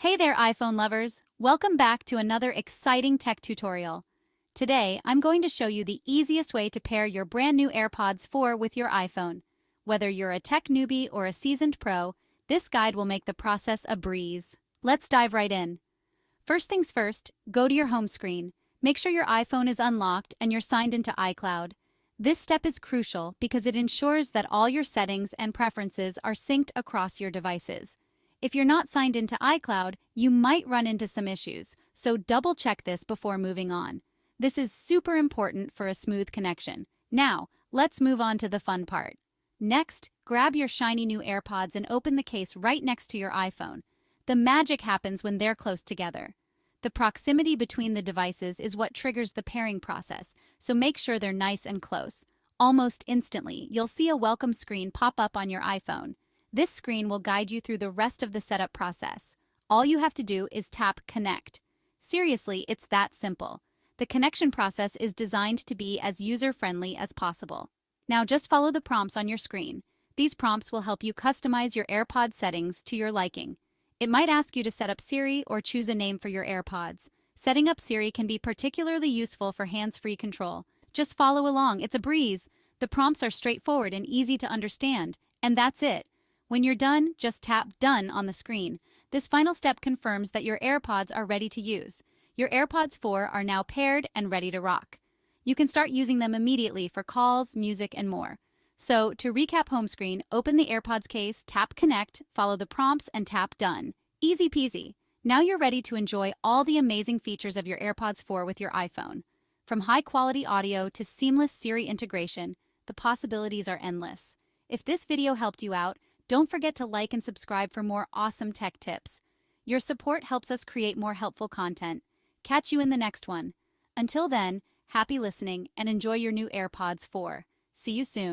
Hey there, iPhone lovers! Welcome back to another exciting tech tutorial. Today, I'm going to show you the easiest way to pair your brand new AirPods 4 with your iPhone. Whether you're a tech newbie or a seasoned pro, this guide will make the process a breeze. Let's dive right in. First things first, go to your home screen. Make sure your iPhone is unlocked and you're signed into iCloud. This step is crucial because it ensures that all your settings and preferences are synced across your devices. If you're not signed into iCloud, you might run into some issues, so double check this before moving on. This is super important for a smooth connection. Now, let's move on to the fun part. Next, grab your shiny new AirPods and open the case right next to your iPhone. The magic happens when they're close together. The proximity between the devices is what triggers the pairing process, so make sure they're nice and close. Almost instantly, you'll see a welcome screen pop up on your iPhone. This screen will guide you through the rest of the setup process. All you have to do is tap Connect. Seriously, it's that simple. The connection process is designed to be as user-friendly as possible. Now just follow the prompts on your screen. These prompts will help you customize your AirPod settings to your liking. It might ask you to set up Siri or choose a name for your AirPods. Setting up Siri can be particularly useful for hands-free control. Just follow along, it's a breeze. The prompts are straightforward and easy to understand, and that's it. When you're done, just tap Done on the screen. This final step confirms that your AirPods are ready to use. Your AirPods 4 are now paired and ready to rock. You can start using them immediately for calls, music, and more. So, to recap home screen, open the AirPods case, tap Connect, follow the prompts, and tap Done. Easy peasy. Now you're ready to enjoy all the amazing features of your AirPods 4 with your iPhone. From high-quality audio to seamless Siri integration, the possibilities are endless. If this video helped you out, don't forget to like and subscribe for more awesome tech tips. Your support helps us create more helpful content. Catch you in the next one. Until then, happy listening and enjoy your new AirPods 4. See you soon.